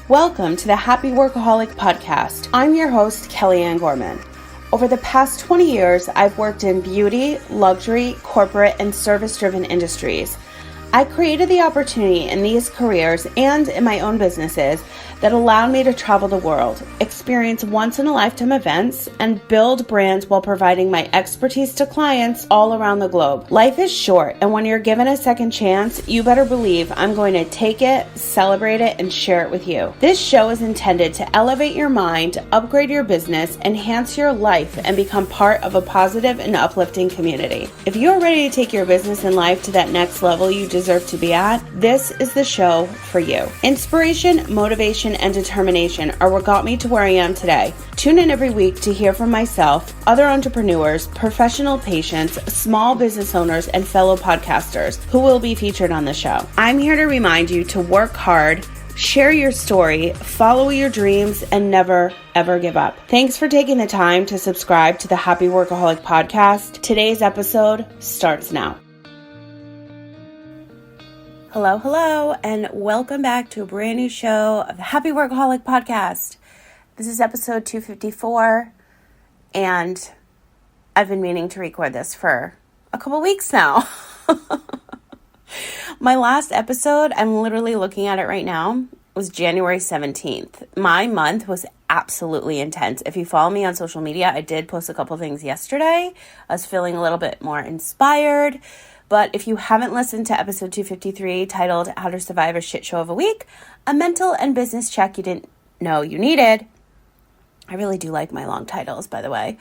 Welcome to the Happy Workaholic Podcast. I'm your host, Kellyanne Gorman. Over the past 20 years, I've worked in beauty, luxury, corporate, and service-driven industries. I created the opportunity in these careers and in my own businesses that allowed me to travel the world, experience once-in-a-lifetime events, and build brands while providing my expertise to clients all around the globe. Life is short, and when you're given a second chance, you better believe I'm going to take it, celebrate it, and share it with you. This show is intended to elevate your mind, upgrade your business, enhance your life, and become part of a positive and uplifting community. If you're ready to take your business and life to that next level you deserve to be at, this is the show for you. Inspiration, motivation, and determination are what got me to where I am today. Tune in every week to hear from myself, other entrepreneurs, professional patients, small business owners, and fellow podcasters who will be featured on the show. I'm here to remind you to work hard, share your story, follow your dreams, and never, ever give up. Thanks for taking the time to subscribe to the Happy Workaholic Podcast. Today's episode starts now. Hello, and welcome back to a brand new show of the Happy Workaholic Podcast. This is episode 254, and I've been meaning to record this for a couple weeks now. My last episode, I'm literally looking at it right now, was January 17th. My month was absolutely intense. If you follow me on social media, I did post a couple things yesterday. I was feeling a little bit more inspired. But if you haven't listened to episode 253 titled How to Survive a Shit Show of a Week, a mental and business check you didn't know you needed. I really do like my long titles, by the way.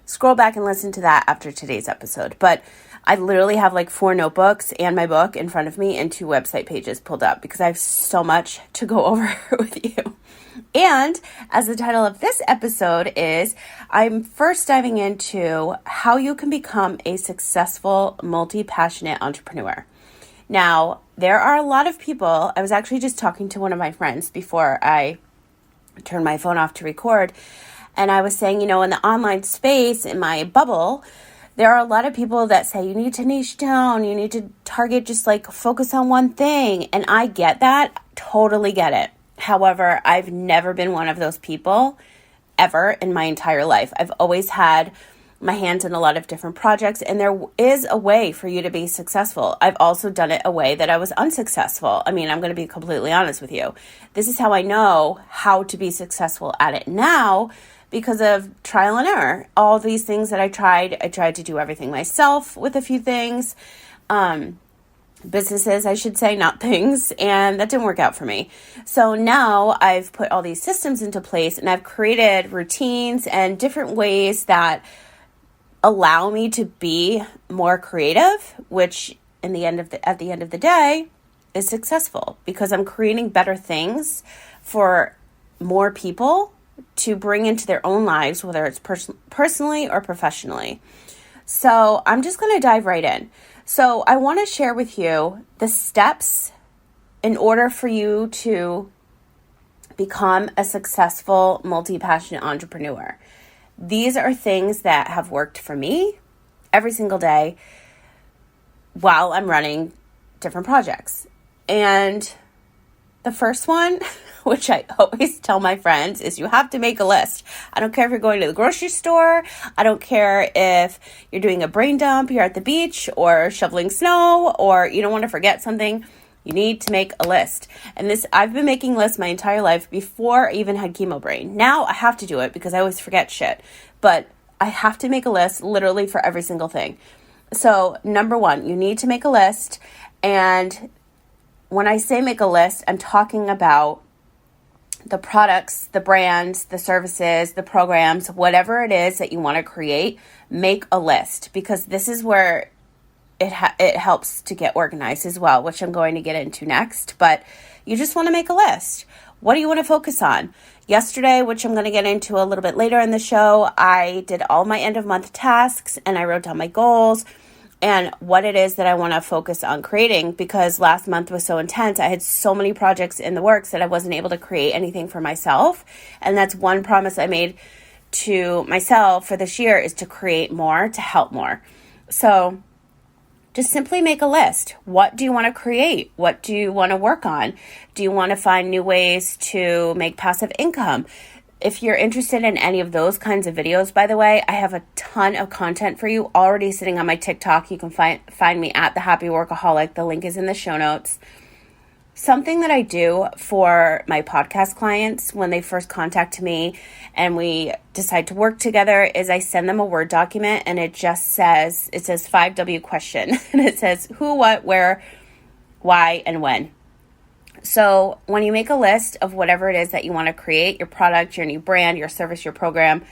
Scroll back and listen to that after today's episode. But I literally have like 4 notebooks and my book in front of me and 2 website pages pulled up because I have so much to go over with you. And as the title of this episode is, I'm first diving into how you can become a successful, multi-passionate entrepreneur. Now, there are a lot of people, I was actually just talking to one of my friends before I turned my phone off to record, and I was saying, in the online space, in my bubble, there are a lot of people that say you need to niche down, you need to target, just like focus on one thing. And I get that, totally get it. However, I've never been one of those people ever in my entire life. I've always had my hands in a lot of different projects, and there is a way for you to be successful. I've also done it a way that I was unsuccessful. I'm going to be completely honest with you. This is how I know how to be successful at it now, because of trial and error. All these things that I tried to do everything myself with a few things. Businesses, I should say, not things, and that didn't work out for me. So now I've put all these systems into place, and I've created routines and different ways that allow me to be more creative, which at the end of the day is successful, because I'm creating better things for more people to bring into their own lives, whether it's personally or professionally. So I'm just going to dive right in. So I want to share with you the steps in order for you to become a successful, multi-passionate entrepreneur. These are things that have worked for me every single day while I'm running different projects. And the first one, which I always tell my friends, is you have to make a list. I don't care if you're going to the grocery store. I don't care if you're doing a brain dump, you're at the beach, or shoveling snow, or you don't want to forget something. You need to make a list. And I've been making lists my entire life before I even had chemo brain. Now I have to do it because I always forget shit. But I have to make a list literally for every single thing. So number 1, you need to make a list. And when I say make a list, I'm talking about the products, the brands, the services, the programs, whatever it is that you want to create. Make a list, because this is where it helps to get organized as well, which I'm going to get into next. But you just want to make a list. What do you want to focus on? Yesterday, which I'm going to get into a little bit later in the show, I did all my end of month tasks and I wrote down my goals and what it is that I want to focus on creating, because last month was so intense. I had so many projects in the works that I wasn't able to create anything for myself. And that's one promise I made to myself for this year, is to create more, to help more. So Just simply make a list. What do you want to create? What do you want to work on? Do you want to find new ways to make passive income? If you're interested in any of those kinds of videos, by the way, I have a ton of content for you already sitting on my TikTok. You can find me at The Happy Workaholic. The link is in the show notes. Something that I do for my podcast clients when they first contact me and we decide to work together is I send them a Word document, and it says 5W question. And it says who, what, where, why, and when. So when you make a list of whatever it is that you want to create, your product, your new brand, your service, your program,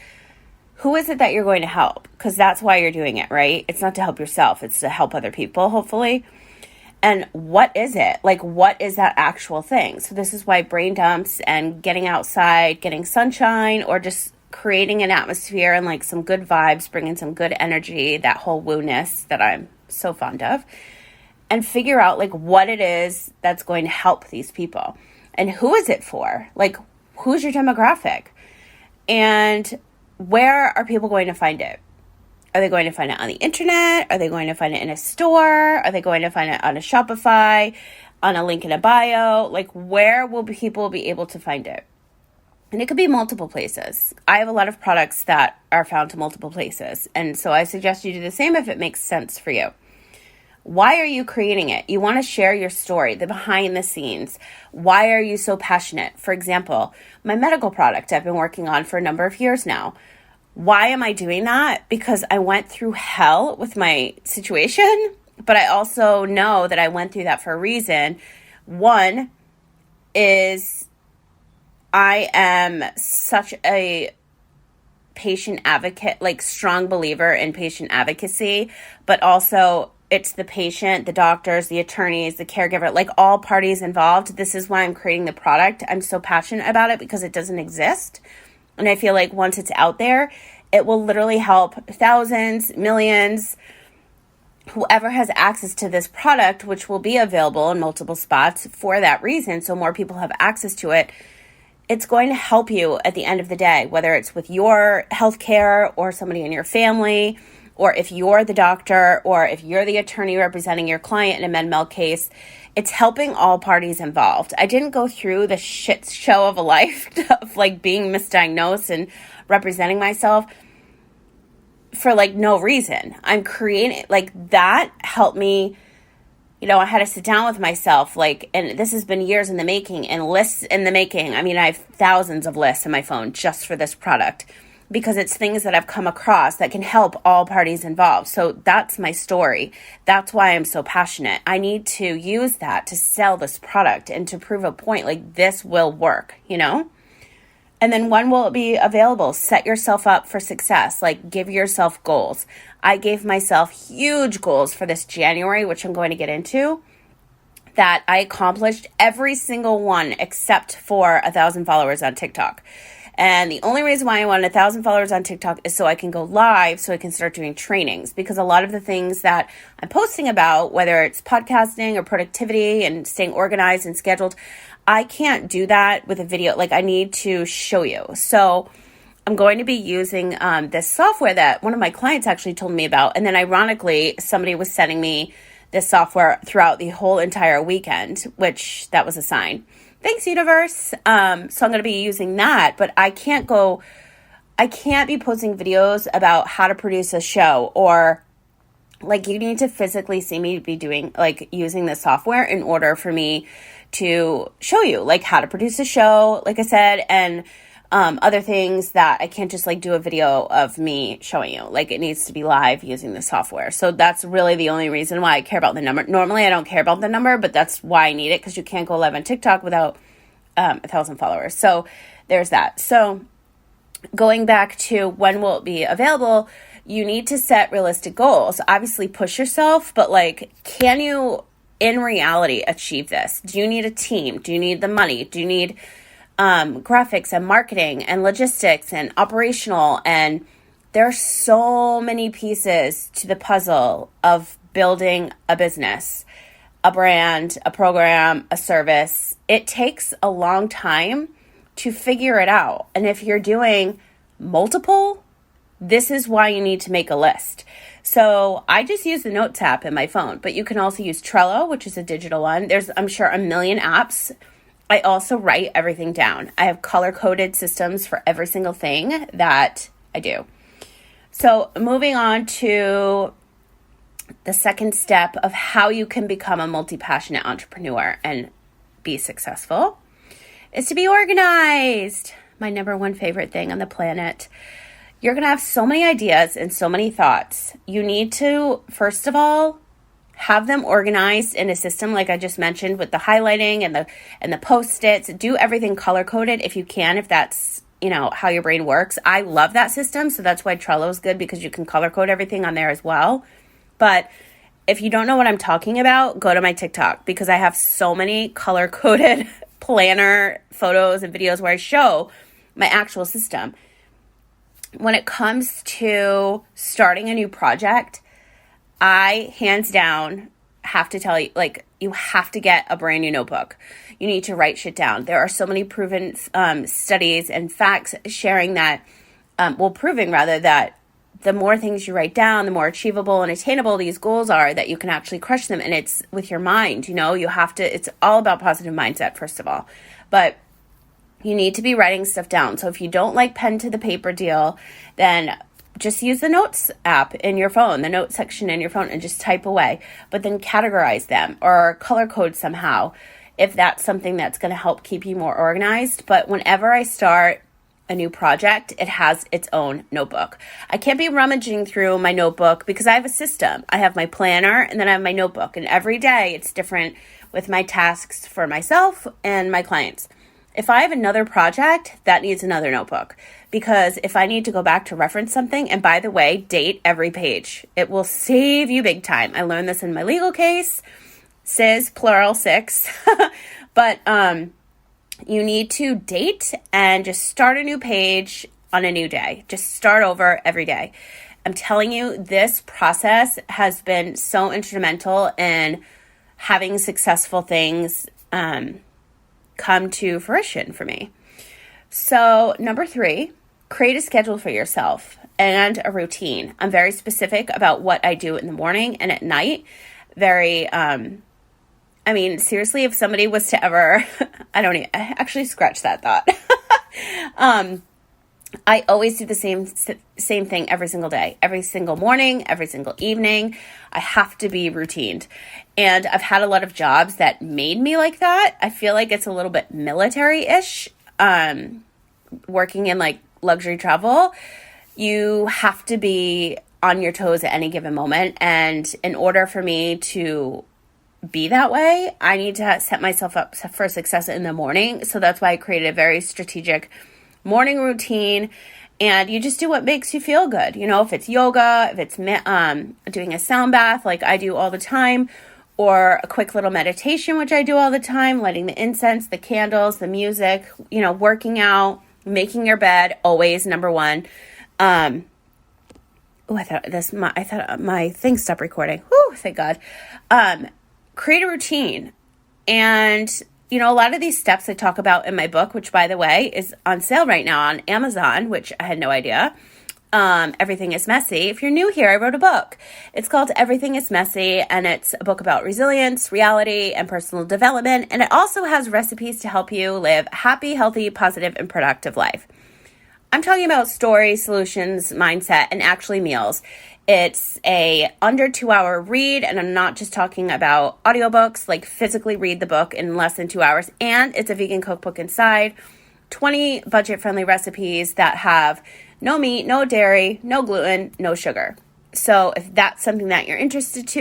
who is it that you're going to help? Because that's why you're doing it, right? It's not to help yourself. It's to help other people, hopefully. And what is it? Like, what is that actual thing? So this is why brain dumps and getting outside, getting sunshine, or just creating an atmosphere and like some good vibes, bringing some good energy, that whole woo-ness that I'm so fond of. And figure out like what it is that's going to help these people. And who is it for? Like, who's your demographic? And where are people going to find it? Are they going to find it on the internet? Are they going to find it in a store? Are they going to find it on a Shopify, on a link in a bio? Like, where will people be able to find it? And it could be multiple places. I have a lot of products that are found to multiple places. And so I suggest you do the same if it makes sense for you. Why are you creating it? You want to share your story, the behind the scenes. Why are you so passionate? For example, my medical product I've been working on for a number of years now. Why am I doing that? Because I went through hell with my situation, but I also know that I went through that for a reason. One is I am such a patient advocate, like strong believer in patient advocacy, but also it's the patient, the doctors, the attorneys, the caregiver, like all parties involved. This is why I'm creating the product. I'm so passionate about it because it doesn't exist. And I feel like once it's out there, it will literally help thousands, millions, whoever has access to this product, which will be available in multiple spots for that reason. So more people have access to it. It's going to help you at the end of the day, whether it's with your healthcare or somebody in your family, or if you're the doctor, or if you're the attorney representing your client in a med mal case. It's helping all parties involved. I didn't go through the shit show of a life of like being misdiagnosed and representing myself for like no reason. I'm creating, like that helped me. You know, I had to sit down with myself, like, and this has been years in the making and lists in the making. I mean, I have thousands of lists in my phone just for this product because it's things that I've come across that can help all parties involved. So that's my story. That's why I'm so passionate. I need to use that to sell this product and to prove a point, like this will work, you know? And then when will it be available? Set yourself up for success. Like, give yourself goals. I gave myself huge goals for this January, which I'm going to get into, that I accomplished every single one except for 1,000 followers on TikTok. And the only reason why I wanted 1,000 followers on TikTok is so I can go live, so I can start doing trainings. Because a lot of the things that I'm posting about, whether it's podcasting or productivity and staying organized and scheduled, I can't do that with a video. Like, I need to show you. So I'm going to be using this software that one of my clients actually told me about. And then ironically, somebody was sending me this software throughout the whole entire weekend, which that was a sign. Thanks, universe. So I'm going to be using that, but I can't be posting videos about how to produce a show, or like you need to physically see me be doing, like using this software in order for me to show you like how to produce a show, like I said, and other things that I can't just like do a video of me showing you. Like it needs to be live using the software. So that's really the only reason why I care about the number. Normally I don't care about the number, but that's why I need it, because you can't go live on TikTok without 1,000 followers. So there's that. So going back to when will it be available, you need to set realistic goals. Obviously push yourself, but like, can you in reality achieve this? Do you need a team? Do you need the money? Do you need graphics and marketing and logistics and operational? And there are so many pieces to the puzzle of building a business, a brand, a program, a service. It takes a long time to figure it out. And if you're doing multiple This is why you need to make a list. So I just use the Notes app in my phone, but you can also use Trello, which is a digital one. There's, I'm sure, a million apps. I also write everything down. I have color-coded systems for every single thing that I do. So moving on to the second step of how you can become a multi-passionate entrepreneur and be successful is to be organized. My number one favorite thing on the planet. You're going to have so many ideas and so many thoughts. You need to, first of all, have them organized in a system like I just mentioned with the highlighting and the Post-its. Do everything color-coded if you can, if that's, how your brain works. I love that system, so that's why Trello is good, because you can color-code everything on there as well. But if you don't know what I'm talking about, go to my TikTok, because I have so many color-coded planner photos and videos where I show my actual system. When it comes to starting a new project, I, hands down, have to tell you, you have to get a brand new notebook. You need to write shit down. There are so many proven studies and facts sharing that, proving rather, that the more things you write down, the more achievable and attainable these goals are, that you can actually crush them. And it's with your mind, you have to, it's all about positive mindset, first of all. But you need to be writing stuff down. So if you don't like pen to the paper deal, then just use the Notes app in your phone, the notes section in your phone, and just type away. But then categorize them or color code somehow if that's something that's going to help keep you more organized. But whenever I start a new project, it has its own notebook. I can't be rummaging through my notebook because I have a system. I have my planner and then I have my notebook. And every day it's different with my tasks for myself and my clients. If I have another project, that needs another notebook, because if I need to go back to reference something, and by the way, date every page, it will save you big time. I learned this in my legal case, sis, plural, 6, but you need to date and just start a new page on a new day. Just start over every day. I'm telling you, this process has been so instrumental in having successful things come to fruition for me. So number 3, create a schedule for yourself and a routine. I'm very specific about what I do in the morning and at night. Seriously, if somebody was to ever, I actually scratch that thought. I always do the same thing every single day, every single morning, every single evening. I have to be routined. And I've had a lot of jobs that made me like that. I feel like it's a little bit military-ish, working in luxury travel. You have to be on your toes at any given moment. And in order for me to be that way, I need to set myself up for success in the morning. So that's why I created a very strategic morning routine, and you just do what makes you feel good. If it's yoga, if it's doing a sound bath like I do all the time, or a quick little meditation, which I do all the time, lighting the incense, the candles, the music, working out, making your bed, always number 1. I thought my thing stopped recording. Whew, thank God. Create a routine. And a lot of these steps I talk about in my book, which, by the way, is on sale right now on Amazon, which I had no idea. Everything is Messy. If you're new here, I wrote a book. It's called Everything is Messy, and it's a book about resilience, reality, and personal development. And it also has recipes to help you live a happy, healthy, positive, and productive life. I'm talking about stories, solutions, mindset, and actually meals. It's a under 2-hour read, and I'm not just talking about audiobooks, physically read the book in less than 2 hours. And it's a vegan cookbook inside, 20 budget-friendly recipes that have no meat, no dairy, no gluten, no sugar. So if that's something that you're interested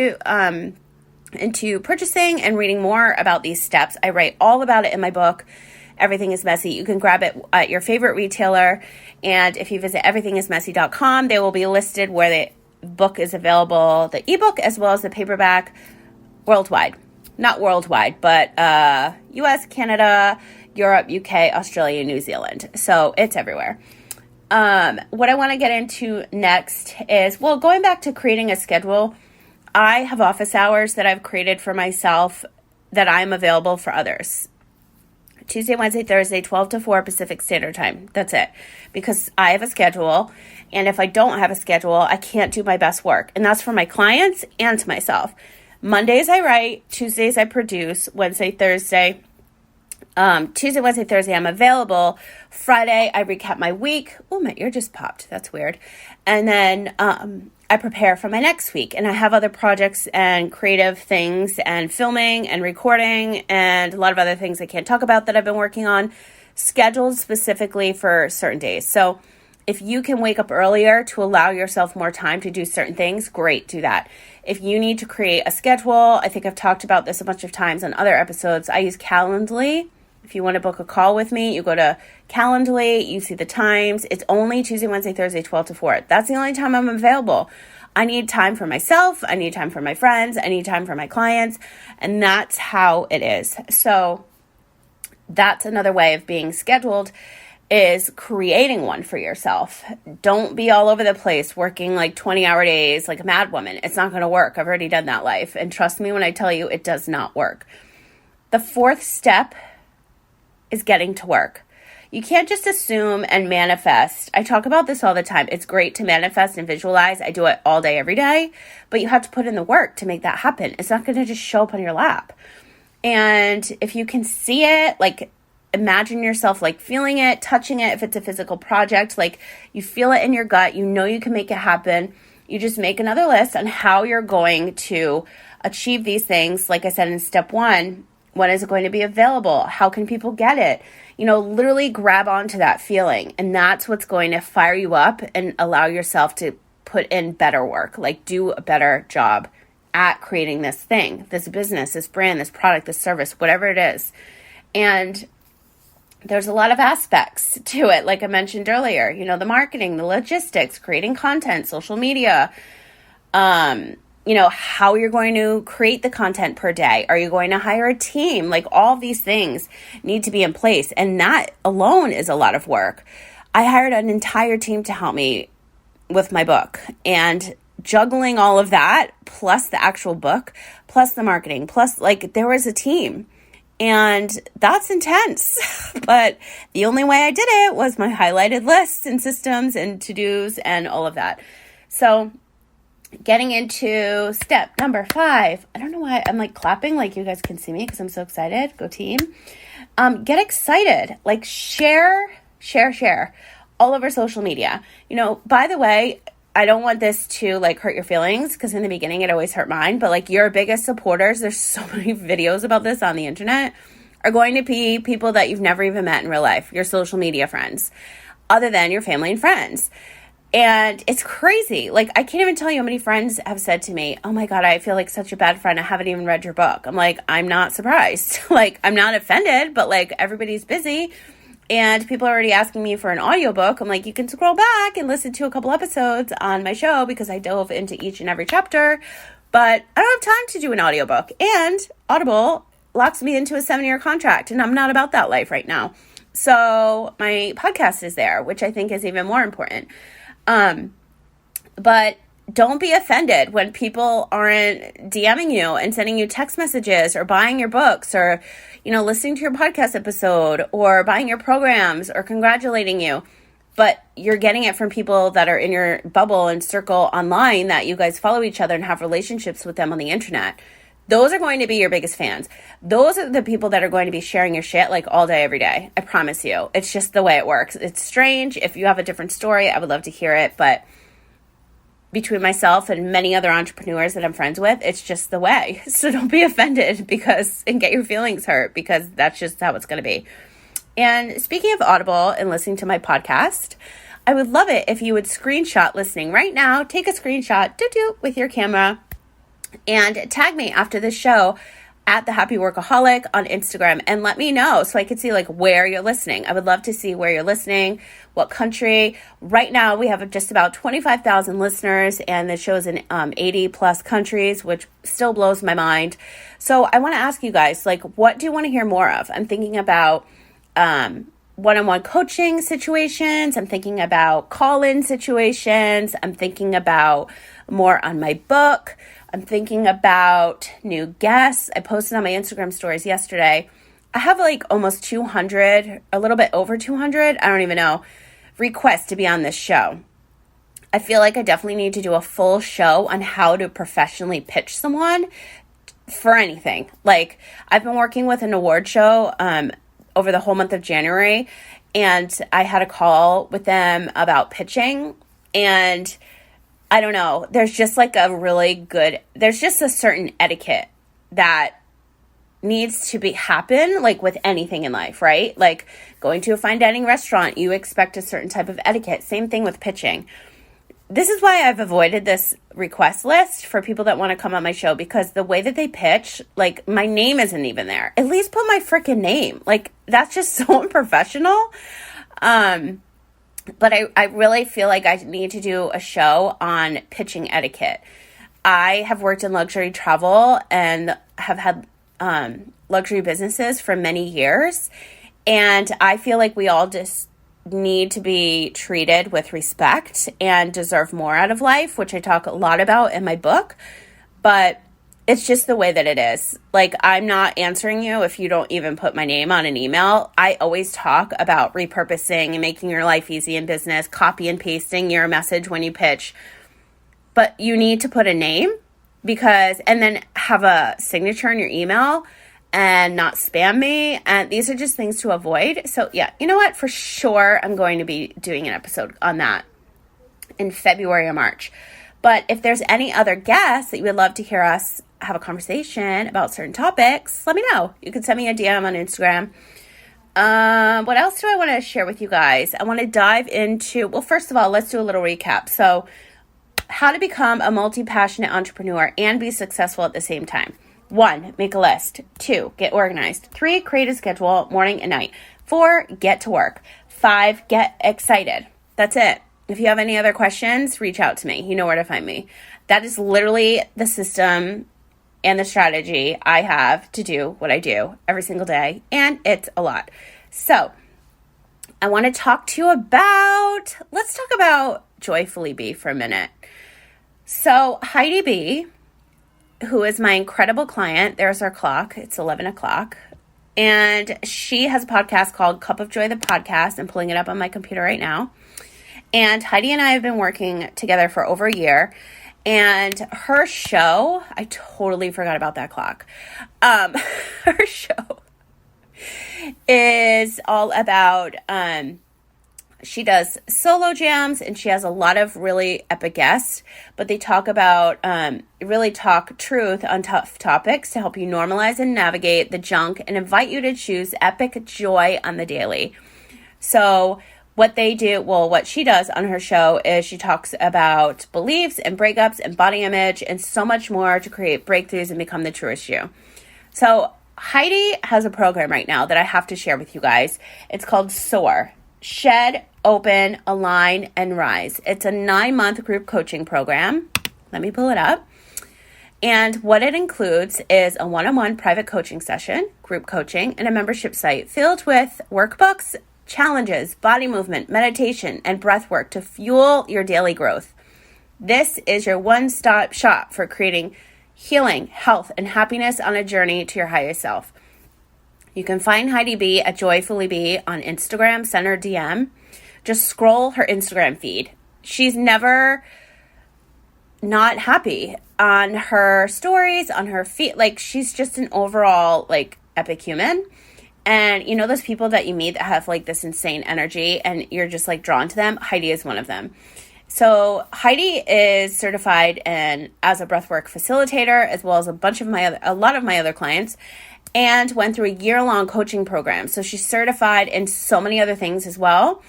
into purchasing and reading more about these steps, I write all about it in my book, Everything is Messy. You can grab it at your favorite retailer. And if you visit everythingismessy.com, they will be listed where the book is available, the ebook as well as the paperback, worldwide. Not worldwide, but US, Canada, Europe, UK, Australia, New Zealand. So it's everywhere. What I want to get into next is, going back to creating a schedule. I have office hours that I've created for myself that I'm available for others. Tuesday, Wednesday, Thursday, 12 to 4 Pacific Standard Time. That's it. Because I have a schedule. And if I don't have a schedule, I can't do my best work. And that's for my clients and to myself. Mondays I write. Tuesdays I produce. Tuesday, Wednesday, Thursday I'm available. Friday I recap my week. Oh, my ear just popped. That's weird. And then I prepare for my next week. And I have other projects and creative things and filming and recording and a lot of other things I can't talk about that I've been working on, scheduled specifically for certain days. So if you can wake up earlier to allow yourself more time to do certain things, great, do that. If you need to create a schedule, I think I've talked about this a bunch of times on other episodes. I use Calendly. If you want to book a call with me, you go to Calendly, you see the times. It's only Tuesday, Wednesday, Thursday, 12 to 4. That's the only time I'm available. I need time for myself. I need time for my friends. I need time for my clients. And that's how it is. So that's another way of being scheduled, is creating one for yourself. Don't be all over the place working like 20-hour days like a mad woman. It's not going to work. I've already done that life. And trust me when I tell you, it does not work. The fourth step is getting to work. You can't just assume and manifest. I talk about this all the time. It's great to manifest and visualize. I do it all day, every day. But you have to put in the work to make that happen. It's not going to just show up on your lap. And if you can see it, like imagine yourself like feeling it, touching it. If it's a physical project, like you feel it in your gut, you know you can make it happen. You just make another list on how you're going to achieve these things. Like I said in step one, when is it going to be available? How can people get it? You know, literally grab onto that feeling. And that's what's going to fire you up and allow yourself to put in better work, like do a better job at creating this thing, this business, this brand, this product, this service, whatever it is. And there's a lot of aspects to it, like I mentioned earlier, you know, the marketing, the logistics, creating content, social media, you know, how you're going to create the content per day. Are you going to hire a team? Like all these things need to be in place. And that alone is a lot of work. I hired an entire team to help me with my book, and juggling all of that, plus the actual book, plus the marketing, plus like there was a team. And that's intense. But the only way I did it was my highlighted lists and systems and to-dos and all of that. So getting into step number 5. I don't know why I'm like clapping, like you guys can see me because I'm so excited. Go team. Get excited. Like share all over social media. You know, by the way, I don't want this to like hurt your feelings, because in the beginning it always hurt mine, but like your biggest supporters, there's so many videos about this on the internet, are going to be people that you've never even met in real life, your social media friends, other than your family and friends. And it's crazy. Like, I can't even tell you how many friends have said to me, oh my God, I feel like such a bad friend. I haven't even read your book. I'm like, I'm not surprised. Like, I'm not offended, but like everybody's busy. And people are already asking me for an audiobook. I'm like, you can scroll back and listen to a couple episodes on my show because I dove into each and every chapter. But I don't have time to do an audiobook. And Audible locks me into a 7-year contract. And I'm not about that life right now. So my podcast is there, which I think is even more important. But don't be offended when people aren't DMing you and sending you text messages or buying your books or, you know, listening to your podcast episode or buying your programs or congratulating you. But you're getting it from people that are in your bubble and circle online, that you guys follow each other and have relationships with them on the internet. Those are going to be your biggest fans. Those are the people that are going to be sharing your shit like all day, every day. I promise you. It's just the way it works. It's strange. If you have a different story, I would love to hear it. But between myself and many other entrepreneurs that I'm friends with, it's just the way. So don't be offended and get your feelings hurt, because that's just how it's going to be. And speaking of Audible and listening to my podcast, I would love it if you would screenshot listening right now. Take a screenshot with your camera and tag me after this show at The Happy Workaholic on Instagram and let me know so I can see like where you're listening. I would love to see where you're listening, what country. Right now we have just about 25,000 listeners and the show's in 80 plus countries, which still blows my mind. So I want to ask you guys, like, what do you want to hear more of? I'm thinking about one-on-one coaching situations. I'm thinking about call-in situations. I'm thinking about more on my book. I'm thinking about new guests. I posted on my Instagram stories yesterday. I have like almost 200, a little bit over 200, I don't even know, requests to be on this show. I feel like I definitely need to do a full show on how to professionally pitch someone for anything. Like, I've been working with an award show over the whole month of January, and I had a call with them about pitching, and I don't know, there's just like there's just a certain etiquette that needs to happen, like with anything in life, right? Like going to a fine dining restaurant, you expect a certain type of etiquette. Same thing with pitching. This is why I've avoided this request list for people that want to come on my show, because the way that they pitch, like, my name isn't even there. At least put my freaking name. Like, that's just so unprofessional. But I really feel like I need to do a show on pitching etiquette. I have worked in luxury travel and have had luxury businesses for many years. And I feel like we all just need to be treated with respect and deserve more out of life, which I talk a lot about in my book. But it's just the way that it is. Like, I'm not answering you if you don't even put my name on an email. I always talk about repurposing and making your life easy in business, copy and pasting your message when you pitch. But you need to put a name, and then have a signature in your email and not spam me. And these are just things to avoid. So yeah, you know what? For sure, I'm going to be doing an episode on that in February or March. But if there's any other guests that you would love to hear us have a conversation about certain topics, let me know. You can send me a DM on Instagram. What else do I want to share with you guys? I want to dive into, well, first of all, let's do a little recap. So, how to become a multi-passionate entrepreneur and be successful at the same time. 1, make a list. 2, get organized. 3, create a schedule, morning and night. 4, get to work. 5, get excited. That's it. If you have any other questions, reach out to me. You know where to find me. That is literally the system and the strategy I have to do what I do every single day, and it's a lot. So, I want to talk to you let's talk about Joyfully Be for a minute. So, Heidi B, who is my incredible client, there's our clock, it's 11 o'clock, and she has a podcast called Cup of Joy, the podcast. I'm pulling it up on my computer right now. And Heidi and I have been working together for over a year, and her show, I totally forgot about that clock. Her show is all about, she does solo jams, and she has a lot of really epic guests, but they talk about, really talk truth on tough topics to help you normalize and navigate the junk and invite you to choose epic joy on the daily. So what she does on her show is she talks about beliefs and breakups and body image and so much more to create breakthroughs and become the truest you. So Heidi has a program right now that I have to share with you guys. It's called SOAR. Shed, Open, Align, and Rise. It's a 9-month group coaching program. Let me pull it up. And what it includes is a one-on-one private coaching session, group coaching, and a membership site filled with workbooks, challenges, body movement, meditation, and breath work to fuel your daily growth. This is your one-stop shop for creating healing, health, and happiness on a journey to your highest self. You can find Heidi B at Joyfully Be on Instagram, send her DM. Just scroll her Instagram feed. She's never not happy on her stories, on her feed. Like, she's just an overall, like, epic human. And you know those people that you meet that have, like, this insane energy and you're just, like, drawn to them? Heidi is one of them. So Heidi is certified as a breathwork facilitator, as well as a lot of my other clients, and went through a year-long coaching program. So she's certified in so many other things as well.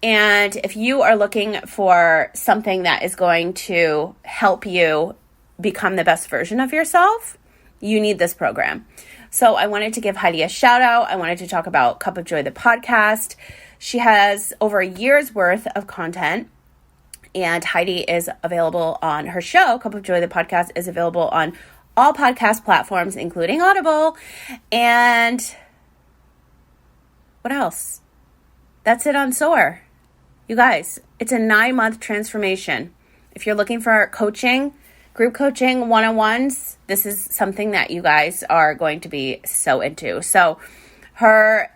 And if you are looking for something that is going to help you become the best version of yourself, you need this program. So I wanted to give Heidi a shout out. I wanted to talk about Cup of Joy, the podcast. She has over a year's worth of content, and Heidi is available on her show. Cup of Joy, the podcast is available on all podcast platforms, including Audible. And what else? That's it on SOAR. You guys, it's a 9-month transformation. If you're looking for coaching, group coaching, one-on-ones, this is something that you guys are going to be so into. So Her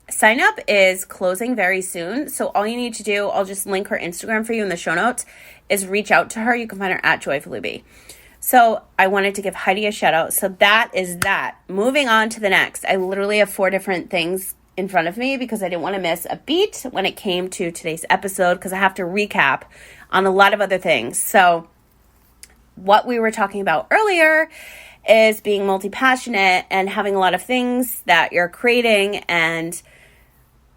sign up is closing very soon. So all you need to do, I'll just link her Instagram for you in the show notes, is reach out to her. You can find her at JoyfullyBee. So I wanted to give Heidi a shout out. So that is that. Moving on to the next. I literally have 4 different things in front of me because I didn't want to miss a beat when it came to today's episode because I have to recap on a lot of other things. So what we were talking about earlier is being multi-passionate and having a lot of things that you're creating. And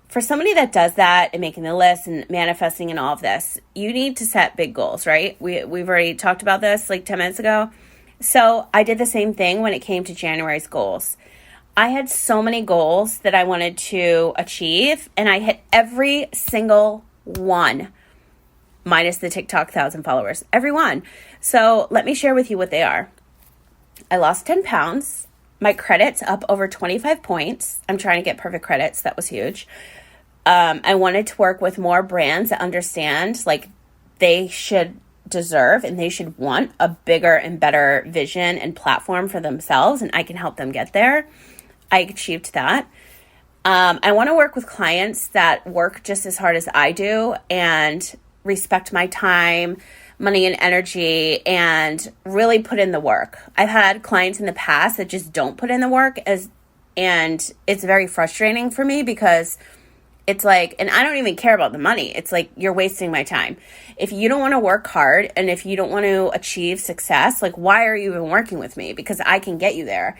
for somebody that does that and making the list and manifesting and all of this, you need to set big goals, right? We've already talked about this like 10 minutes ago. So I did the same thing when it came to January's goals. I had so many goals that I wanted to achieve, and I hit every single one, minus the TikTok 1,000 followers, every one. So let me share with you what they are. I lost 10 pounds. My credit's up over 25 points. I'm trying to get perfect credits. That was huge. I wanted to work with more brands that understand like they should deserve and they should want a bigger and better vision and platform for themselves, and I can help them get there. I achieved that. I want to work with clients that work just as hard as I do and respect my time, money, and energy, and really put in the work. I've had clients in the past that just don't put in the work, and it's very frustrating for me because it's like, and I don't even care about the money. It's like, you're wasting my time. If you don't want to work hard and if you don't want to achieve success, like, why are you even working with me? Because I can get you there.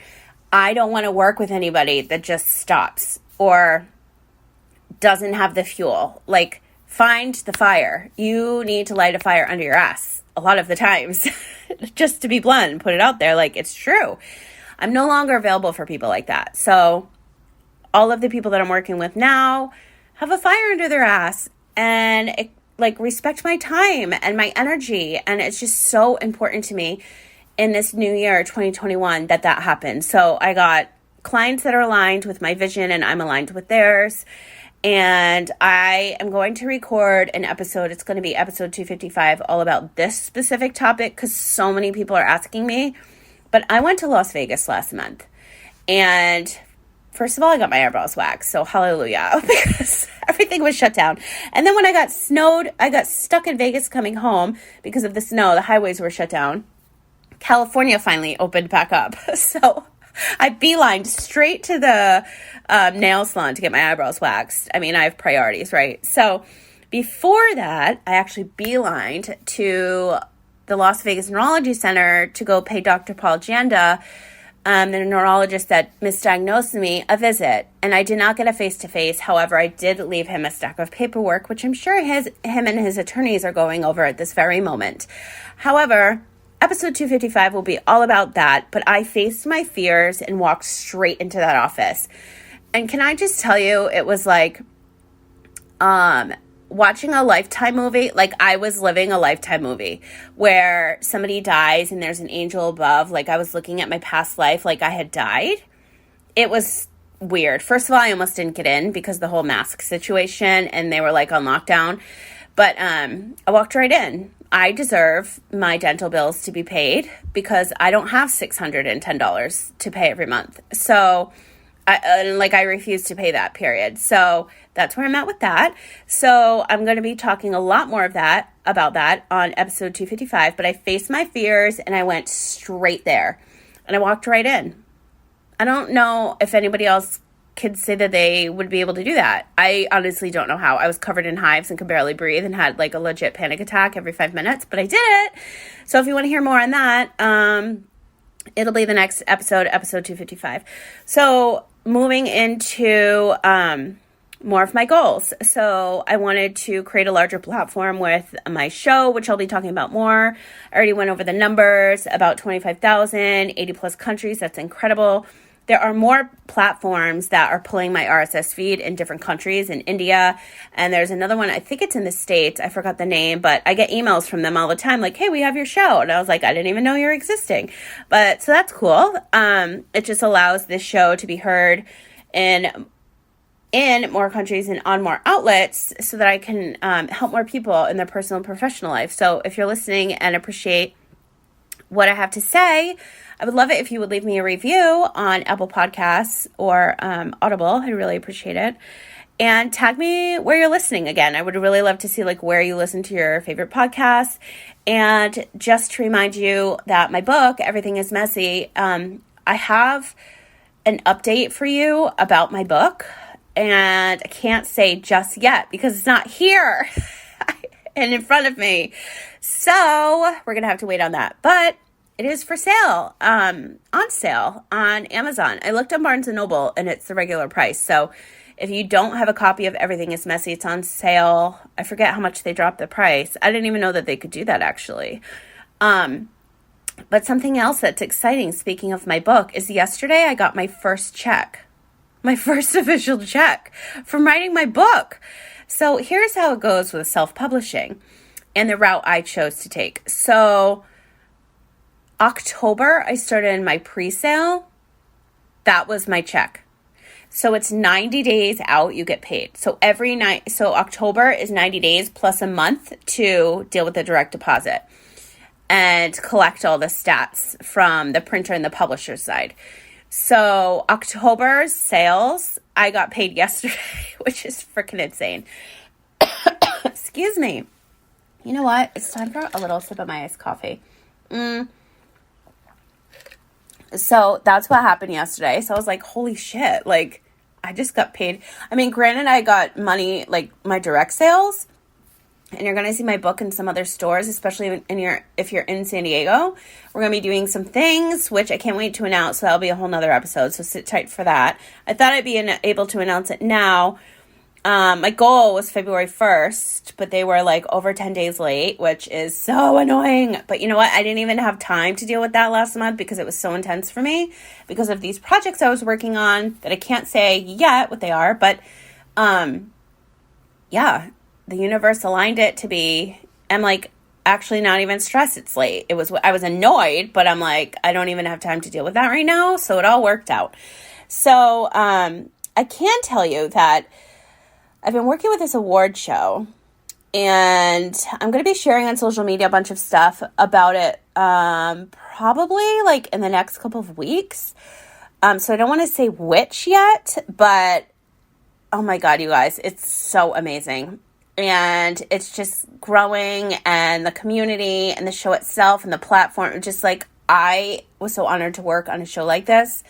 I don't want to work with anybody that just stops or doesn't have the fuel. Like, find the fire. You need to light a fire under your ass a lot of the times. Just to be blunt and put it out there, like, it's true. I'm no longer available for people like that. So all of the people that I'm working with now have a fire under their ass and respect my time and my energy. And it's just so important to me in this new year, 2021, that happened. So I got clients that are aligned with my vision and I'm aligned with theirs. And I am going to record an episode. It's going to be episode 255, all about this specific topic because so many people are asking me. But I went to Las Vegas last month. And first of all, I got my eyebrows waxed. So hallelujah, because everything was shut down. And then when I got stuck in Vegas coming home because of the snow. The highways were shut down. California finally opened back up. So I beelined straight to the nail salon to get my eyebrows waxed. I mean, I have priorities, right? So before that, I actually beelined to the Las Vegas Neurology Center to go pay Dr. Paul Janda, the neurologist that misdiagnosed me, a visit. And I did not get a face-to-face. However, I did leave him a stack of paperwork, which I'm sure him and his attorneys are going over at this very moment. However, episode 255 will be all about that, but I faced my fears and walked straight into that office. And can I just tell you, it was like watching a Lifetime movie. Like, I was living a Lifetime movie where somebody dies and there's an angel above. Like, I was looking at my past life like I had died. It was weird. First of all, I almost didn't get in because of the whole mask situation and they were like on lockdown. But I walked right in. I deserve my dental bills to be paid because I don't have $610 to pay every month. So I refuse to pay that, period. So that's where I'm at with that. So I'm going to be talking a lot more about that on episode 255, but I faced my fears and I went straight there and I walked right in. I don't know if anybody else could say that they would be able to do that. I honestly don't know how. I was covered in hives and could barely breathe and had like a legit panic attack every 5 minutes, but I did it. So if you want to hear more on that, it'll be the next episode 255. So moving into more of my goals. So I wanted to create a larger platform with my show, which I'll be talking about more. I already went over the numbers, about 25,000, 80 plus countries. That's incredible. There are more platforms that are pulling my RSS feed in different countries, in India. And there's another one, I think it's in the States. I forgot the name, but I get emails from them all the time like, hey, we have your show. And I was like, I didn't even know you're existing. But so that's cool. It just allows this show to be heard in more countries and on more outlets so that I can help more people in their personal and professional life. So if you're listening and appreciate what I have to say, I would love it if you would leave me a review on Apple Podcasts or Audible. I'd really appreciate it. And tag me where you're listening again. I would really love to see like where you listen to your favorite podcasts. And just to remind you that my book, Everything is Messy, I have an update for you about my book. And I can't say just yet because it's not here and in front of me. So we're going to have to wait on that. But it is for sale, on sale on Amazon. I looked on Barnes & Noble and it's the regular price. So if you don't have a copy of Everything is Messy, it's on sale. I forget how much they dropped the price. I didn't even know that they could do that, actually. But something else that's exciting, speaking of my book, is yesterday I got my first check. My first official check from writing my book. So here's how it goes with self-publishing and the route I chose to take. So October, I started my pre-sale. That was my check. So it's 90 days out, you get paid. So so October is 90 days plus a month to deal with the direct deposit and collect all the stats from the printer and the publisher side. So October's sales, I got paid yesterday, which is freaking insane. Excuse me. You know what? It's time for a little sip of my iced coffee. So that's what happened yesterday. So I was like, holy shit, like I just got paid. I mean, granted, I got money, like my direct sales, and you're going to see my book in some other stores, especially if you're in San Diego. We're going to be doing some things, which I can't wait to announce. So that'll be a whole nother episode. So sit tight for that. I thought I'd be able to announce it now. My goal was February 1st, but they were like over 10 days late, which is so annoying. But you know what? I didn't even have time to deal with that last month because it was so intense for me because of these projects I was working on that I can't say yet what they are. But yeah, the universe aligned it to be, I'm like, actually not even stressed it's late. I was annoyed, but I'm like, I don't even have time to deal with that right now. So it all worked out. So I can tell you that I've been working with this award show, and I'm going to be sharing on social media a bunch of stuff about it probably like in the next couple of weeks. So I don't want to say which yet, but oh my God, you guys, it's so amazing. And it's just growing, and the community and the show itself and the platform, just like I was so honored to work on a show like this.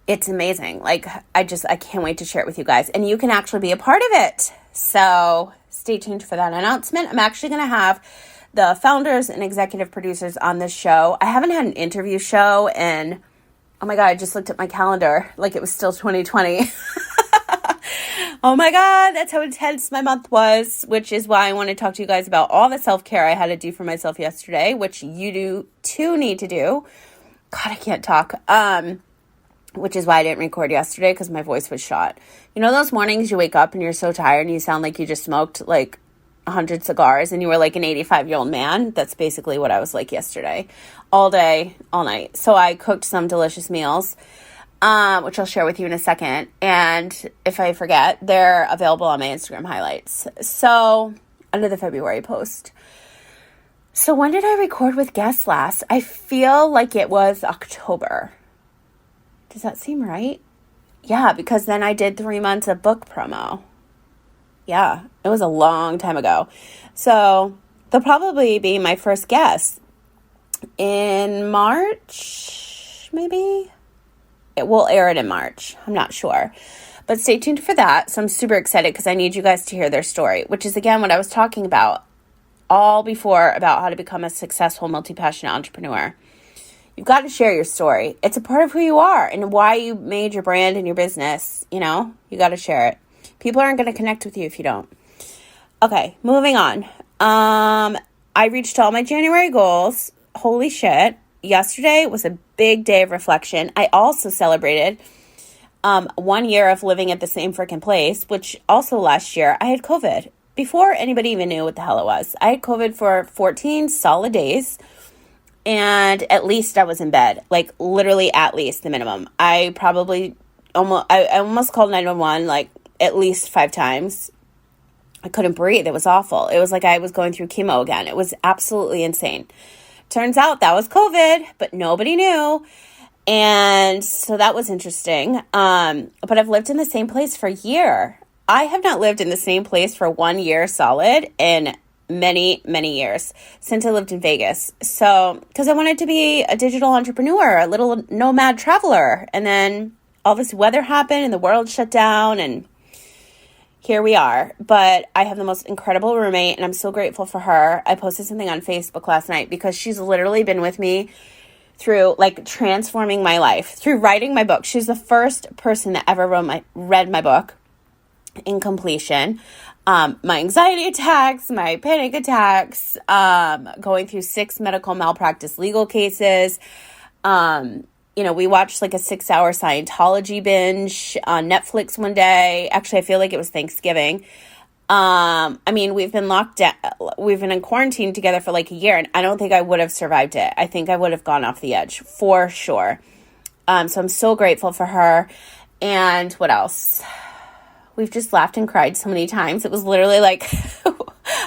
It's amazing. Like, I can't wait to share it with you guys. And you can actually be a part of it. So stay tuned for that announcement. I'm actually going to have the founders and executive producers on this show. I haven't had an interview show in, oh my God, I just looked at my calendar like it was still 2020. Oh my God, that's how intense my month was, which is why I want to talk to you guys about all the self-care I had to do for myself yesterday, which you do too need to do. God, I can't talk. Which is why I didn't record yesterday because my voice was shot. You know those mornings you wake up and you're so tired and you sound like you just smoked like 100 cigars and you were like an 85-year-old man? That's basically what I was like yesterday. All day, all night. So I cooked some delicious meals, which I'll share with you in a second. And if I forget, they're available on my Instagram highlights. So under the February post. So when did I record with guests last? I feel like it was October. Does that seem right? Yeah, because then I did 3 months of book promo. Yeah, it was a long time ago. So they'll probably be my first guest in March, maybe? It will air it in March. I'm not sure. But stay tuned for that. So I'm super excited because I need you guys to hear their story, which is, again, what I was talking about all before about how to become a successful multi-passionate entrepreneur. You've got to share your story. It's a part of who you are and why you made your brand and your business. You know, you got to share it. People aren't going to connect with you if you don't. Okay, moving on. I reached all my January goals. Holy shit. Yesterday was a big day of reflection. I also celebrated 1 year of living at the same freaking place, which also last year I had COVID. Before anybody even knew what the hell it was. I had COVID for 14 solid days. And at least I was in bed, like literally at least the minimum. I almost called 911 like at least 5 times. I couldn't breathe. It was awful. It was like I was going through chemo again. It was absolutely insane. turns out that was COVID, but nobody knew. And so that was interesting. But I've lived in the same place for a year. I have not lived in the same place for 1 year solid in many, many years since I lived in Vegas. So, because I wanted to be a digital entrepreneur, a little nomad traveler. And then all this weather happened and the world shut down and here we are. But I have the most incredible roommate and I'm so grateful for her. I posted something on Facebook last night because she's literally been with me through like transforming my life, through writing my book. She's the first person that ever read my book in completion. My anxiety attacks, my panic attacks, going through 6 medical malpractice legal cases. We watched like a 6-hour Scientology binge on Netflix one day. Actually, I feel like it was Thanksgiving. We've been locked down. We've been in quarantine together for like a year, and I don't think I would have survived it. I think I would have gone off the edge for sure. So I'm so grateful for her. And what else? We've just laughed and cried so many times. It was literally like,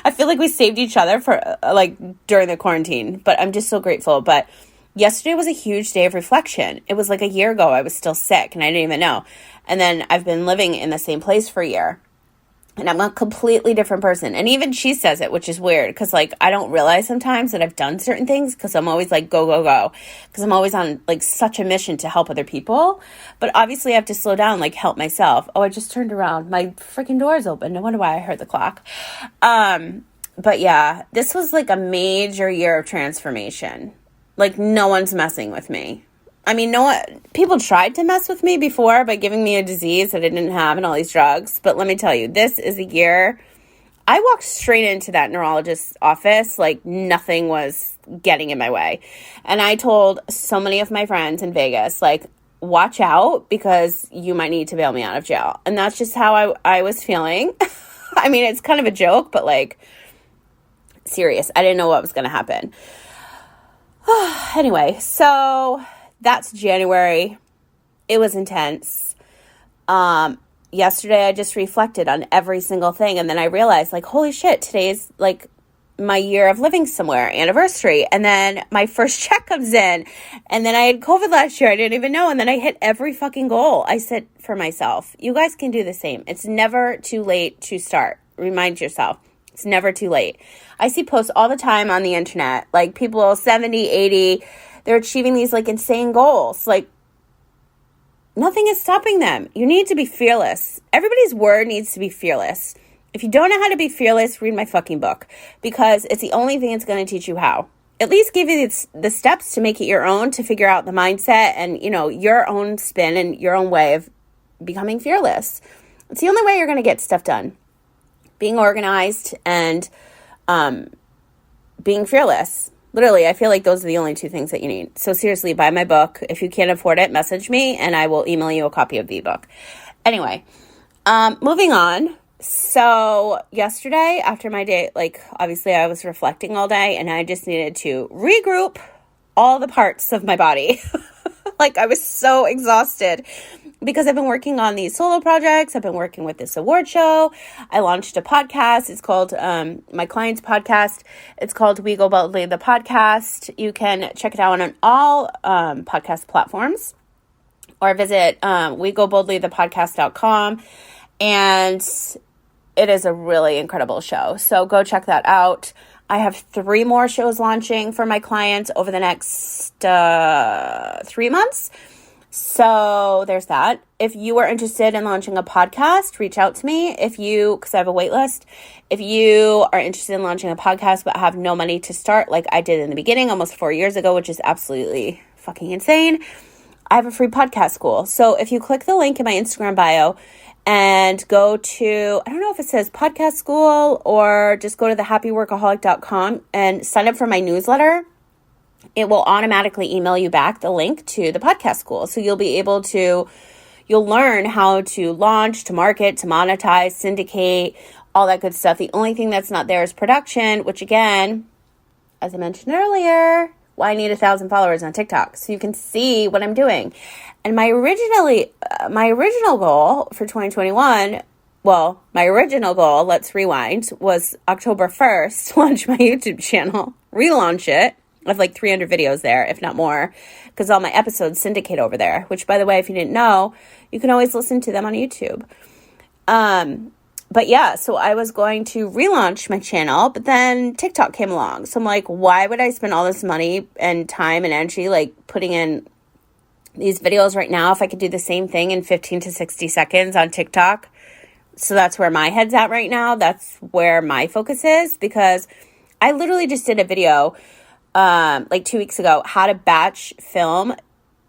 I feel like we saved each other for like during the quarantine, but I'm just so grateful. But yesterday was a huge day of reflection. It was like a year ago. I was still sick and I didn't even know. And then I've been living in the same place for a year. And I'm a completely different person. And even she says it, which is weird. Because, like, I don't realize sometimes that I've done certain things. Because I'm always like, go, go, go. Because I'm always on, like, such a mission to help other people. But obviously, I have to slow down, like, help myself. Oh, I just turned around. My freaking door is open. No wonder why I heard the clock. But, yeah, this was, like, a major year of transformation. Like, no one's messing with me. I mean, people tried to mess with me before by giving me a disease that I didn't have and all these drugs. But let me tell you, this is a year. I walked straight into that neurologist's office like nothing was getting in my way. And I told so many of my friends in Vegas, like, watch out because you might need to bail me out of jail. And that's just how I was feeling. I mean, it's kind of a joke, but like, serious. I didn't know what was going to happen. Anyway, so that's January. It was intense. Yesterday I just reflected on every single thing. And then I realized like, holy shit, today's like my year of living somewhere anniversary. And then my first check comes in. And then I had COVID last year. I didn't even know. And then I hit every fucking goal I set for myself. You guys can do the same. It's never too late to start. Remind yourself. It's never too late. I see posts all the time on the internet. Like people 70, 80, they're achieving these like insane goals. Like nothing is stopping them. You need to be fearless. Everybody's word needs to be fearless. If you don't know how to be fearless, read my fucking book because it's the only thing that's going to teach you how. At least give you the steps to make it your own, to figure out the mindset and, your own spin and your own way of becoming fearless. It's the only way you're going to get stuff done. Being organized and being fearless. Literally, I feel like those are the only 2 things that you need. So seriously, buy my book. If you can't afford it, message me and I will email you a copy of the ebook. Anyway, moving on. So yesterday after my day, like obviously I was reflecting all day and I just needed to regroup all the parts of my body. Like I was so exhausted because I've been working on these solo projects. I've been working with this award show. I launched a podcast. It's called my client's podcast. It's called We Go Boldly, the podcast. You can check it out on all podcast platforms or visit wegoboldlythepodcast.com. And it is a really incredible show. So go check that out. I have 3 more shows launching for my clients over the next 3 months. So there's that. If you are interested in launching a podcast, reach out to me. Because I have a wait list. If you are interested in launching a podcast but have no money to start, like I did in the beginning almost 4 years ago, which is absolutely fucking insane, I have a free podcast school. So if you click the link in my Instagram bio and go to, I don't know if it says podcast school or just go to thehappyworkaholic.com and sign up for my newsletter, it will automatically email you back the link to the podcast school. So you'll learn how to launch, to market, to monetize, syndicate, all that good stuff. The only thing that's not there is production, which again, as I mentioned earlier, I need 1,000 followers on TikTok so you can see what I'm doing. And my original goal for 2021, let's rewind, was October 1st to launch my YouTube channel, relaunch it, I have like 300 videos there, if not more, because all my episodes syndicate over there, which, by the way, if you didn't know, you can always listen to them on YouTube. But yeah, so I was going to relaunch my channel, but then TikTok came along. So I'm like, why would I spend all this money and time and energy like putting in these videos right now if I could do the same thing in 15 to 60 seconds on TikTok? So that's where my head's at right now. That's where my focus is, because I literally just did a video like 2 weeks ago, how to batch film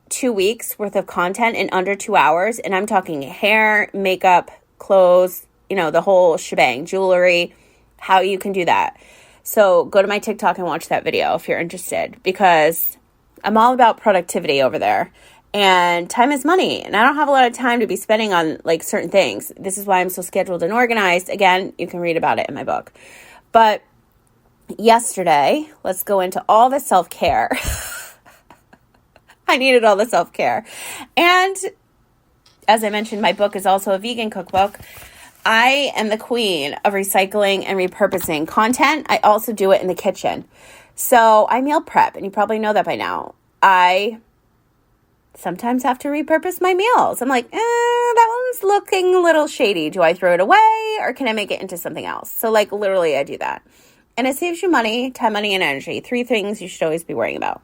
2 weeks worth of content in under 2 hours. And I'm talking hair, makeup, clothes, the whole shebang, jewelry, how you can do that. So go to my TikTok and watch that video if you're interested, because I'm all about productivity over there. And time is money, and I don't have a lot of time to be spending on like certain things. This is why I'm so scheduled and organized. Again, you can read about it in my book. But yesterday, let's go into all the self-care. I needed all the self-care. And as I mentioned, my book is also a vegan cookbook. I am the queen of recycling and repurposing content. I also do it in the kitchen. So I meal prep, and you probably know that by now. I sometimes have to repurpose my meals. I'm like, that one's looking a little shady. Do I throw it away, or can I make it into something else? So like literally I do that. And it saves you money, time, money, and energy. 3 things you should always be worrying about.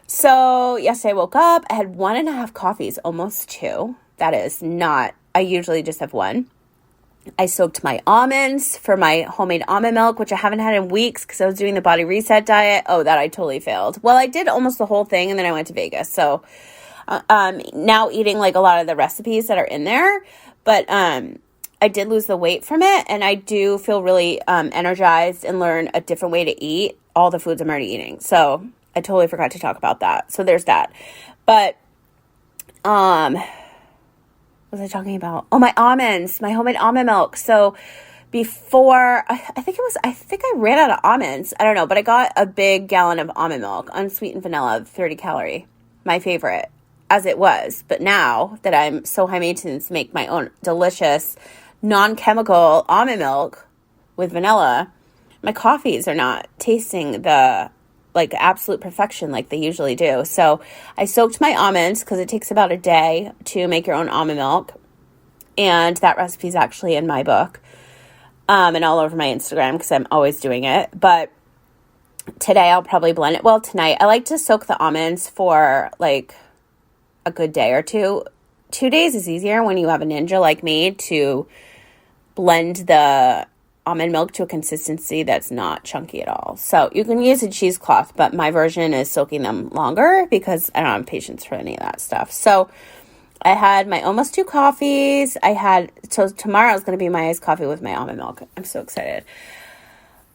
So yesterday I woke up. I had 1.5 coffees, almost 2. That is not, I usually just have 1. I soaked my almonds for my homemade almond milk, which I haven't had in weeks because I was doing the body reset diet. Oh, that I totally failed. Well, I did almost the whole thing, and then I went to Vegas. So now eating like a lot of the recipes that are in there, but I did lose the weight from it, and I do feel really energized and learn a different way to eat all the foods I'm already eating. So I totally forgot to talk about that. So there's that. But what was I talking about? Oh, my almonds, my homemade almond milk. So before, I think I ran out of almonds. I don't know, but I got a big gallon of almond milk, unsweetened vanilla, 30 calorie, my favorite, as it was. But now that I'm so high maintenance, make my own delicious non-chemical almond milk with vanilla, my coffees are not tasting the like absolute perfection like they usually do. So I soaked my almonds because it takes about a day to make your own almond milk. And that recipe is actually in my book and all over my Instagram because I'm always doing it. But today I'll probably blend it. Well, tonight I like to soak the almonds for like a good day or two. 2 days is easier when you have a ninja like me to blend the almond milk to a consistency that's not chunky at all. So you can use a cheesecloth, but my version is soaking them longer because I don't have patience for any of that stuff. So I had my almost 2 coffees. So tomorrow is going to be my iced coffee with my almond milk. I'm so excited.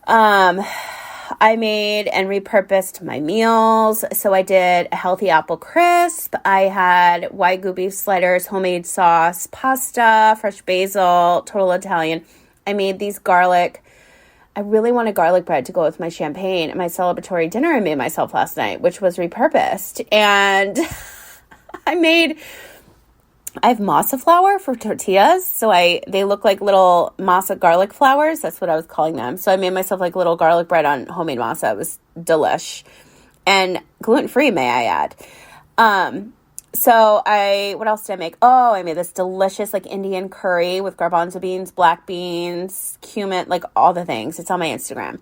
I made and repurposed my meals. So I did a healthy apple crisp. I had Wagyu beef sliders, homemade sauce, pasta, fresh basil, total Italian. I made these garlic. I really wanted garlic bread to go with my champagne and my celebratory dinner I made myself last night, which was repurposed. And I have masa flour for tortillas. So they look like little masa garlic flowers. That's what I was calling them. So I made myself like little garlic bread on homemade masa. It was delish. And gluten-free, may I add. So what else did I make? Oh, I made this delicious like Indian curry with garbanzo beans, black beans, cumin, like all the things. It's on my Instagram.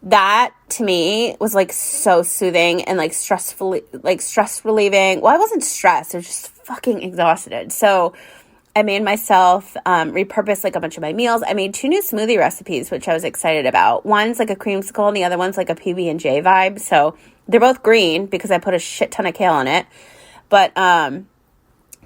That to me was like so soothing and like stress relieving. Well, I wasn't stressed. I was just fucking exhausted. So I made myself repurpose like a bunch of my meals. I made 2 new smoothie recipes, which I was excited about. One's like a creamsicle and the other one's like a PB&J vibe. So they're both green because I put a shit ton of kale in it. But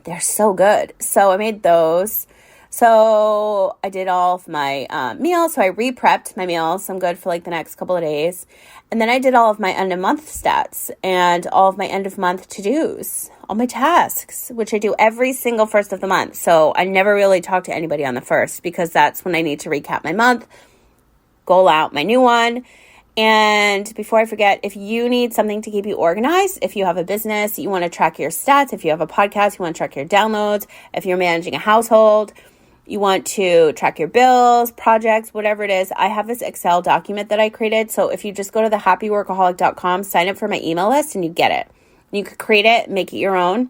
they're so good. So I made those. So I did all of my meals. So I re-prepped my meals. I'm good for like the next couple of days. And then I did all of my end of month stats and all of my end of month to-dos, all my tasks, which I do every single first of the month. So I never really talk to anybody on the first because that's when I need to recap my month, goal out my new one. And before I forget, if you need something to keep you organized, if you have a business, you want to track your stats, if you have a podcast, you want to track your downloads, if you're managing a household, you want to track your bills, projects, whatever it is, I have this Excel document that I created. So if you just go to thehappyworkaholic.com, sign up for my email list and you get it. You could create it, make it your own.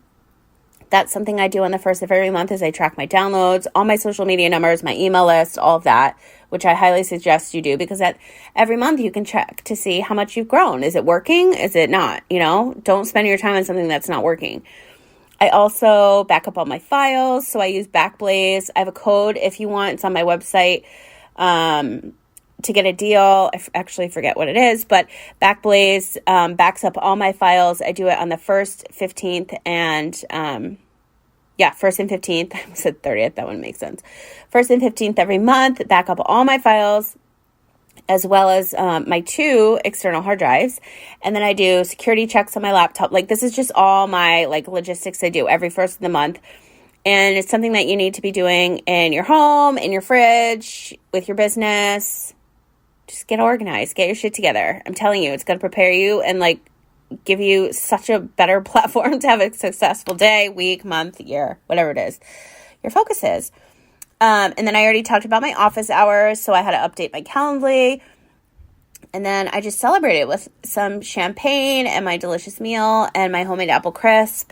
That's something I do on the first of every month is I track my downloads, all my social media numbers, my email list, all of that, which I highly suggest you do because at every month you can check to see how much you've grown. Is it working? Is it not? Don't spend your time on something that's not working. I also back up all my files, so I use Backblaze. I have a code if you want. It's on my website to get a deal. I actually forget what it is, but Backblaze backs up all my files. I do it on the 1st, 15th, and 1st and 15th. I said 30th. That wouldn't make sense. 1st and 15th every month. Back up all my files, as well as my 2 external hard drives. And then I do security checks on my laptop. This is just all my logistics I do every first of the month. And it's something that you need to be doing in your home, in your fridge, with your business. Just get organized, get your shit together. I'm telling you, it's going to prepare you and give you such a better platform to have a successful day, week, month, year, whatever it is your focus is. And then I already talked about my office hours, so I had to update my Calendly. And then I just celebrated with some champagne and my delicious meal and my homemade apple crisp,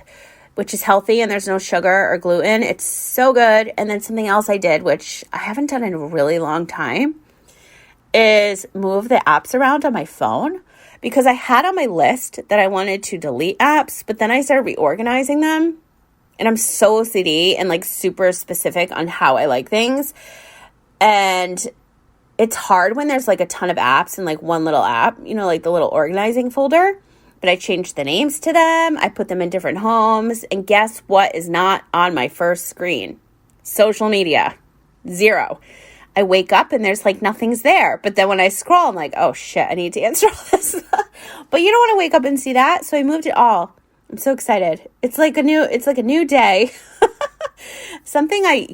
which is healthy and there's no sugar or gluten. It's so good. And then something else I did, which I haven't done in a really long time, is move the apps around on my phone because I had on my list that I wanted to delete apps, but then I started reorganizing them. And I'm so OCD and super specific on how I like things. And it's hard when there's a ton of apps and one little app, the little organizing folder. But I changed the names to them. I put them in different homes. And guess what is not on my first screen? Social media. 0. I wake up and there's nothing's there. But then when I scroll, I'm like, oh shit, I need to answer all this. But you don't want to wake up and see that. So I moved it all. I'm so excited. It's like a new day. Something I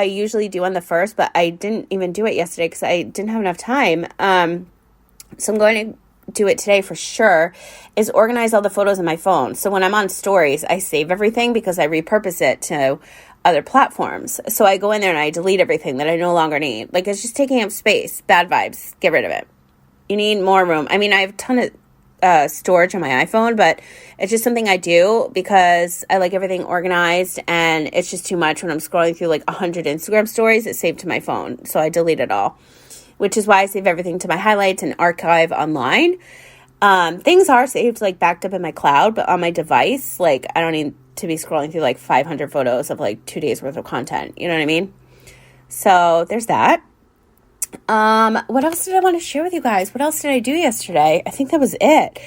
usually do on the 1st, but I didn't even do it yesterday because I didn't have enough time. So I'm going to do it today for sure, is organize all the photos on my phone. So when I'm on stories, I save everything because I repurpose it to other platforms. So I go in there and I delete everything that I no longer need. It's just taking up space. Bad vibes. Get rid of it. You need more room. I mean, I have a ton of storage on my iPhone, but it's just something I do because I like everything organized and it's just too much when I'm scrolling through 100 Instagram stories. It's saved to my phone. So I delete it all, which is why I save everything to my highlights and archive online. Things are saved backed up in my cloud, but on my device, I don't need to be scrolling through 500 photos of 2 days worth of content. You know what I mean? So there's that. What else did I want to share with you guys? What else did I do yesterday? I think that was it.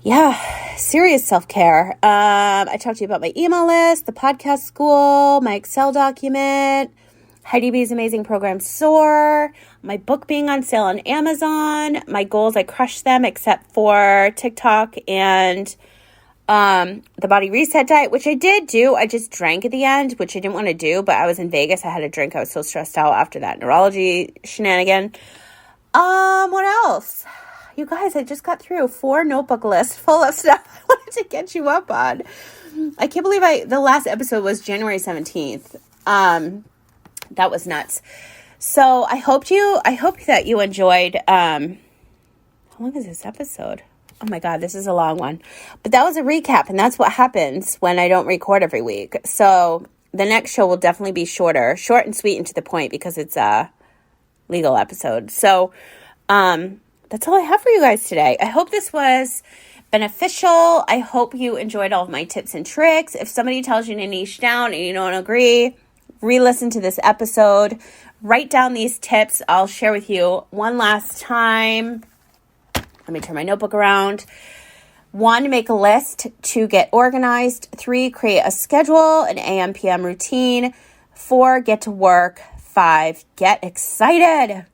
Yeah, serious self-care. I talked to you about my email list, the podcast school, my Excel document, Heidi B's amazing program Soar, my book being on sale on Amazon, my goals, I crushed them except for TikTok and the body reset diet, which I did do. I just drank at the end, which I didn't want to do, but I was in Vegas. I had a drink. I was so stressed out after that neurology shenanigan. What else? You guys, I just got through 4 notebook lists full of stuff I wanted to get you up on. I can't believe the last episode was January 17th. That was nuts. So I hope that you enjoyed, how long is this episode? Oh my God, this is a long one. But that was a recap, and that's what happens when I don't record every week. So the next show will definitely be short and sweet and to the point because it's a legal episode. So that's all I have for you guys today. I hope this was beneficial. I hope you enjoyed all of my tips and tricks. If somebody tells you to niche down and you don't agree, re-listen to this episode. Write down these tips I'll share with you one last time. Let me turn my notebook around. 1, make a list. 2, get organized. 3, create a schedule, an AM, PM routine. 4, get to work. 5, get excited.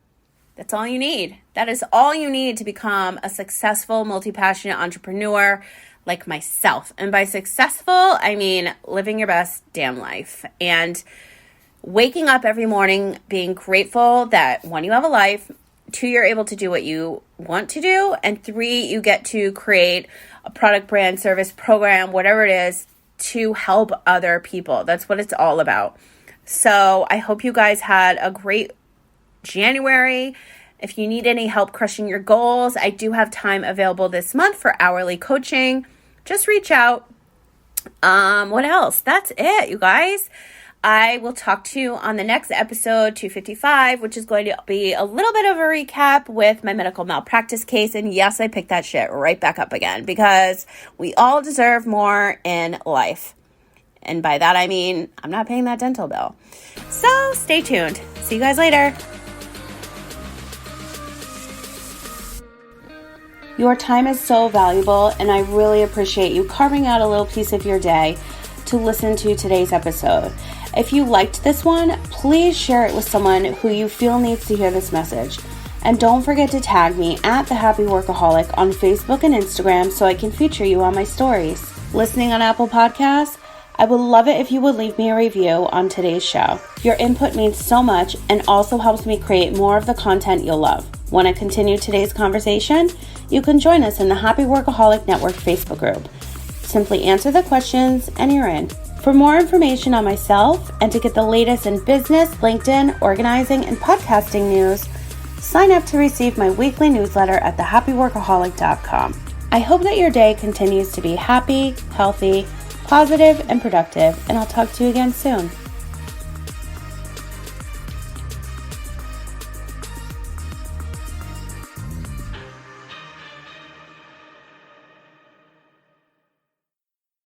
That's all you need. That is all you need to become a successful, multi-passionate entrepreneur like myself. And by successful, I mean living your best damn life. And waking up every morning being grateful that 1, you have a life, 2, you're able to do what you want to do, and 3, you get to create a product, brand, service, program, whatever it is, to help other people. That's what it's all about. So I hope you guys had a great January. If you need any help crushing your goals, I do have time available this month for hourly coaching. Just reach out. What else? That's it, you guys. I will talk to you on the next episode, 255, which is going to be a little bit of a recap with my medical malpractice case. And yes, I picked that shit right back up again because we all deserve more in life. And by that, I mean, I'm not paying that dental bill. So stay tuned. See you guys later. Your time is so valuable, and I really appreciate you carving out a little piece of your day to listen to today's episode. If you liked this one, please share it with someone who you feel needs to hear this message. And don't forget to tag me at The Happy Workaholic on Facebook and Instagram so I can feature you on my stories. Listening on Apple Podcasts? I would love it if you would leave me a review on today's show. Your input means so much and also helps me create more of the content you'll love. Want to continue today's conversation? You can join us in the Happy Workaholic Network Facebook group. Simply answer the questions and you're in. For more information on myself and to get the latest in business, LinkedIn, organizing, and podcasting news, sign up to receive my weekly newsletter at thehappyworkaholic.com. I hope that your day continues to be happy, healthy, positive, and productive, and I'll talk to you again soon.